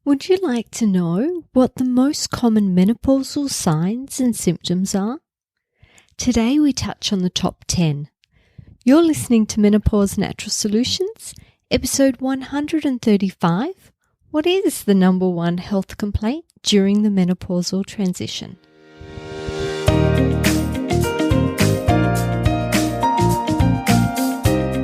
Would you like to know what the most common menopausal signs and symptoms are? Today we touch on the top 10. You're listening to Menopause Natural Solutions, episode 135. What is the number one health complaint during the menopausal transition?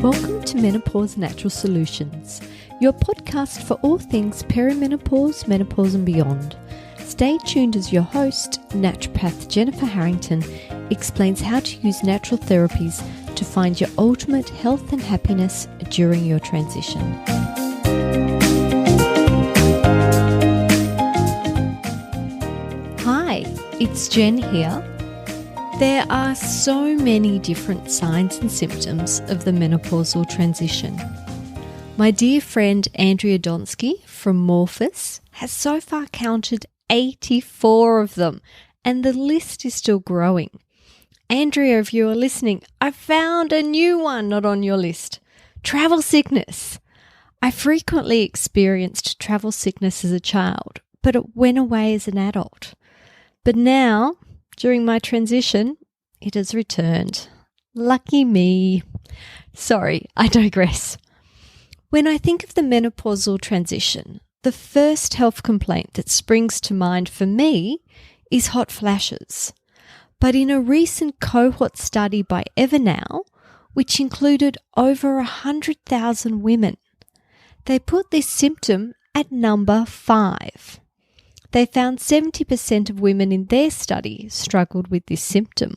Welcome to Menopause Natural Solutions, your podcast for all things perimenopause, menopause and beyond. Stay tuned as your host, naturopath Jennifer Harrington, explains how to use natural therapies to find your ultimate health and happiness during your transition. Hi, it's Jen here. There are so many different signs and symptoms of the menopausal transition. My dear friend Andrea Donsky from Morphus has so far counted 84 of them, and the list is still growing. Andrea, if you are listening, I found a new one not on your list. Travel sickness. I frequently experienced travel sickness as a child, but it went away as an adult. But now, during my transition, it has returned. Lucky me. Sorry, I digress. When I think of the menopausal transition, the first health complaint that springs to mind for me is hot flashes. But in a recent cohort study by Evernow, which included over 100,000 women, they put this symptom at number 5. They found 70% of women in their study struggled with this symptom.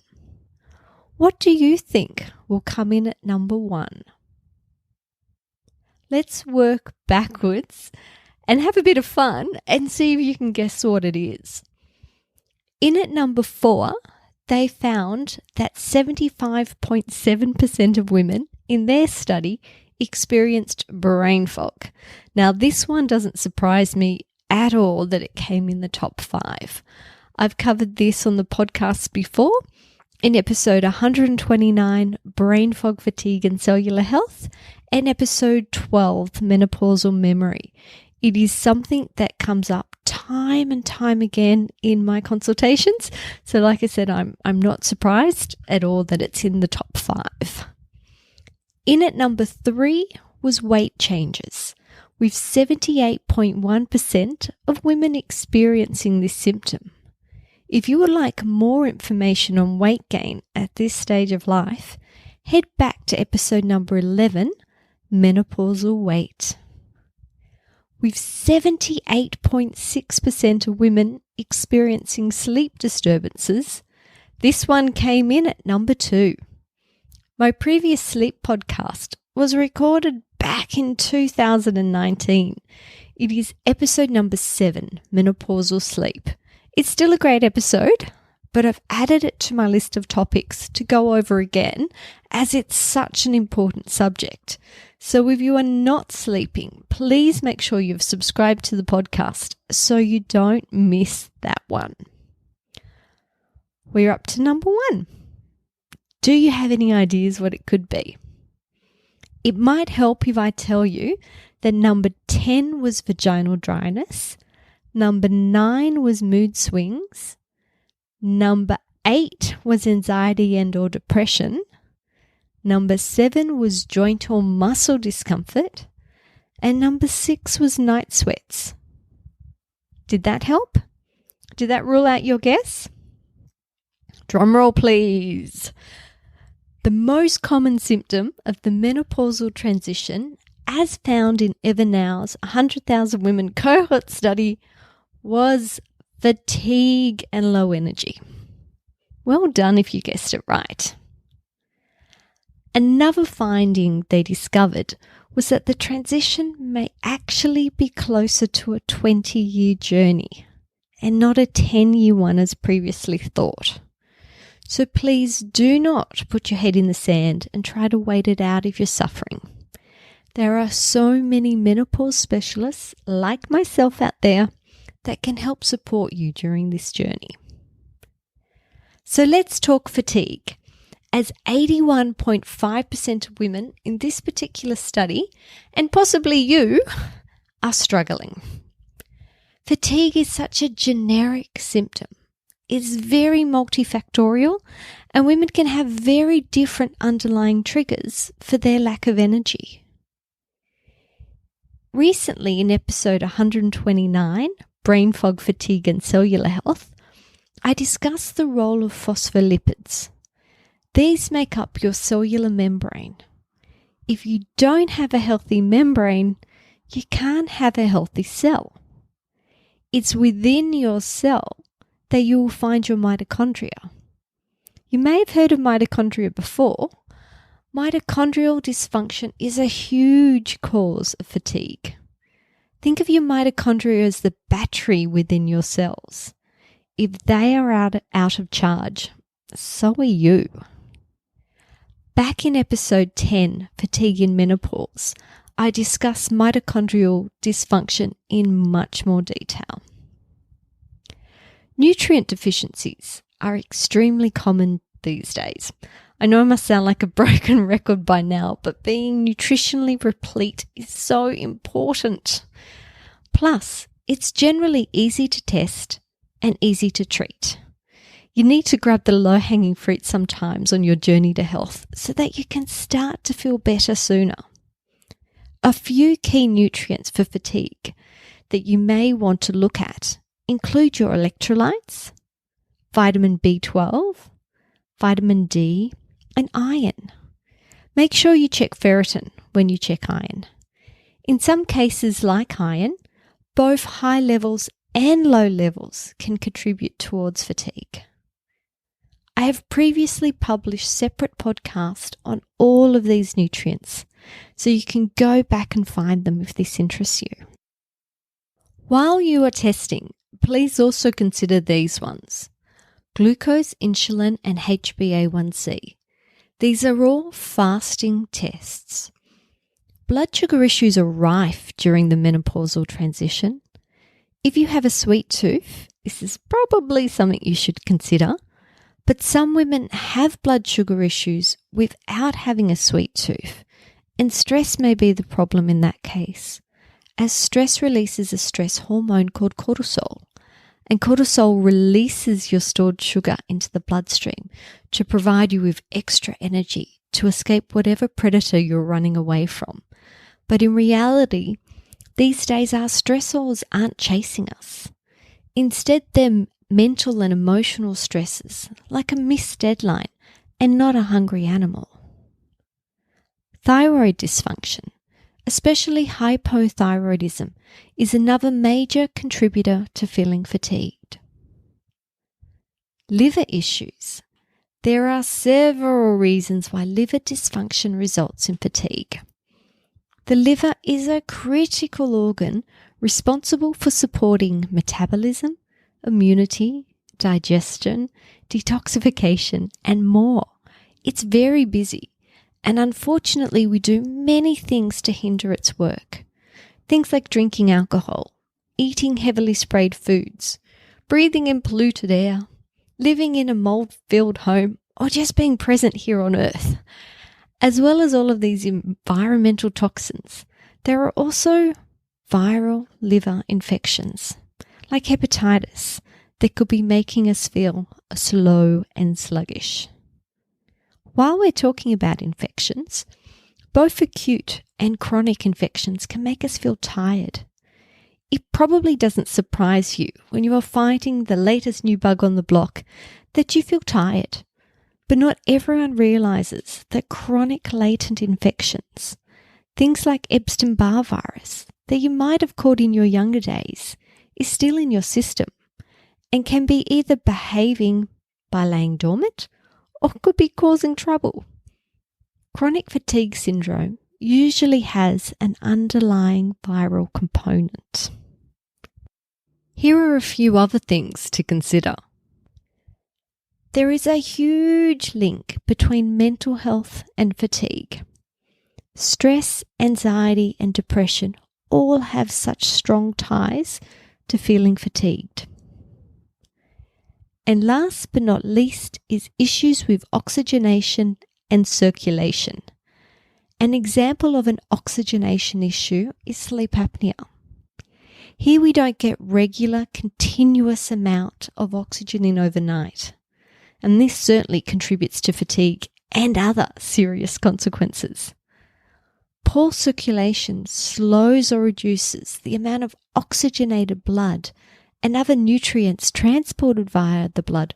What do you think will come in at number 1? Let's work backwards and have a bit of fun and see if you can guess what it is. In at number 4, they found that 75.7% of women in their study experienced brain fog. Now, this one doesn't surprise me at all that it came in the top 5. I've covered this on the podcast before in episode 129, Brain Fog, Fatigue and Cellular Health, and episode 12, Menopausal Memory. It is something that comes up time and time again in my consultations. So like I said, I'm not surprised at all that it's in the top 5. In at number 3 was weight changes, with 78.1% of women experiencing this symptom. If you would like more information on weight gain at this stage of life, head back to episode number 11, Menopausal Weight. With 78.6% of women experiencing sleep disturbances, this one came in at number 2. My previous sleep podcast was recorded back in 2019. It is episode number 7, Menopausal Sleep. It's still a great episode, but I've added it to my list of topics to go over again as it's such an important subject. So if you are not sleeping, please make sure you've subscribed to the podcast so you don't miss that one. We're up to number 1. Do you have any ideas what it could be? It might help if I tell you that number 10 was vaginal dryness, number 9 was mood swings, number 8 was anxiety and or depression, number 7 was joint or muscle discomfort, and number 6 was night sweats. Did that help? Did that rule out your guess? Drum roll, please. The most common symptom of the menopausal transition, as found in Evernow's 100,000 women cohort study, was fatigue and low energy. Well done if you guessed it right. Another finding they discovered was that the transition may actually be closer to a 20-year journey and not a 10-year one as previously thought. So please do not put your head in the sand and try to wait it out if you're suffering. There are so many menopause specialists like myself out there that can help support you during this journey. So let's talk fatigue, as 81.5% of women in this particular study, and possibly you, are struggling. Fatigue is such a generic symptom. It's very multifactorial, and women can have very different underlying triggers for their lack of energy. Recently, in episode 129, Brain Fog, Fatigue and Cellular Health, I discussed the role of phospholipids. These make up your cellular membrane. If you don't have a healthy membrane, you can't have a healthy cell. It's within your cell that you will find your mitochondria. You may have heard of mitochondria before. Mitochondrial dysfunction is a huge cause of fatigue. Think of your mitochondria as the battery within your cells. If they are out of charge, so are you. Back in episode 10, Fatigue in Menopause, I discuss mitochondrial dysfunction in much more detail. Nutrient deficiencies are extremely common these days. I know I must sound like a broken record by now, but being nutritionally replete is so important. Plus, it's generally easy to test and easy to treat. You need to grab the low-hanging fruit sometimes on your journey to health so that you can start to feel better sooner. A few key nutrients for fatigue that you may want to look at include your electrolytes, vitamin B12, vitamin D, and iron. Make sure you check ferritin when you check iron. In some cases like iron, both high levels and low levels can contribute towards fatigue. I have previously published separate podcasts on all of these nutrients, so you can go back and find them if this interests you. While you are testing, please also consider these ones: glucose, insulin, and HbA1c. These are all fasting tests. Blood sugar issues are rife during the menopausal transition. If you have a sweet tooth, this is probably something you should consider. But some women have blood sugar issues without having a sweet tooth, and stress may be the problem in that case, as stress releases a stress hormone called cortisol, and cortisol releases your stored sugar into the bloodstream to provide you with extra energy to escape whatever predator you're running away from. But in reality, these days our stressors aren't chasing us. Instead, they're mental and emotional stresses, like a missed deadline, and not a hungry animal. Thyroid dysfunction, especially hypothyroidism, is another major contributor to feeling fatigued. Liver issues. There are several reasons why liver dysfunction results in fatigue. The liver is a critical organ responsible for supporting metabolism, immunity, digestion, detoxification, and more. It's very busy, and unfortunately we do many things to hinder its work. Things like drinking alcohol, eating heavily sprayed foods, breathing in polluted air, living in a mold-filled home, or just being present here on Earth. As well as all of these environmental toxins, there are also viral liver infections, like hepatitis, that could be making us feel slow and sluggish. While we're talking about infections, both acute and chronic infections can make us feel tired. It probably doesn't surprise you when you are fighting the latest new bug on the block that you feel tired. But not everyone realizes that chronic latent infections, things like Epstein-Barr virus that you might have caught in your younger days, is still in your system and can be either behaving by laying dormant or could be causing trouble. Chronic fatigue syndrome usually has an underlying viral component. Here are a few other things to consider. There is a huge link between mental health and fatigue. Stress, anxiety, and depression all have such strong ties to feeling fatigued. And last but not least is issues with oxygenation and circulation. An example of an oxygenation issue is sleep apnea. Here we don't get regular, continuous amount of oxygen in overnight. And this certainly contributes to fatigue and other serious consequences. Poor circulation slows or reduces the amount of oxygenated blood and other nutrients transported via the blood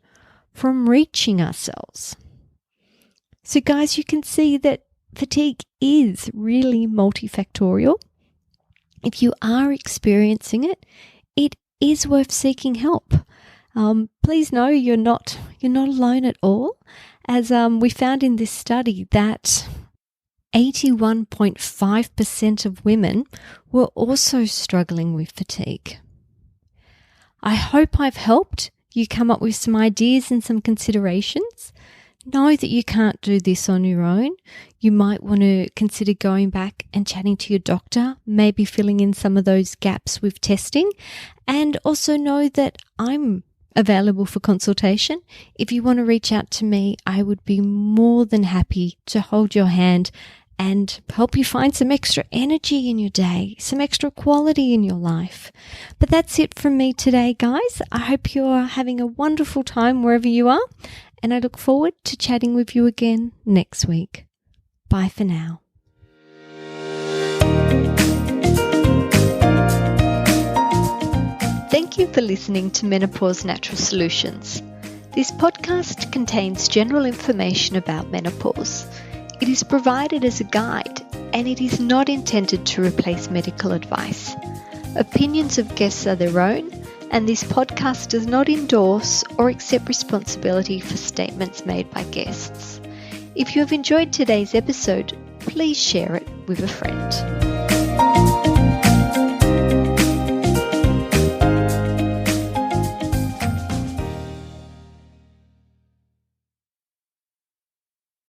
from reaching our cells. So guys, you can see that fatigue is really multifactorial. If you are experiencing it, it is worth seeking help. Please know you're not alone at all, as we found in this study that 81.5% of women were also struggling with fatigue. I hope I've helped you come up with some ideas and some considerations. Know that you can't do this on your own. You might want to consider going back and chatting to your doctor, maybe filling in some of those gaps with testing, and also know that I'm available for consultation. If you want to reach out to me, I would be more than happy to hold your hand and help you find some extra energy in your day, some extra quality in your life. But that's it from me today, guys. I hope you're having a wonderful time wherever you are, and I look forward to chatting with you again next week. Bye for now. Thank you for listening to Menopause Natural Solutions. This podcast contains general information about menopause. It is provided as a guide, and it is not intended to replace medical advice. Opinions of guests are their own, and this podcast does not endorse or accept responsibility for statements made by guests. If you have enjoyed today's episode, please share it with a friend.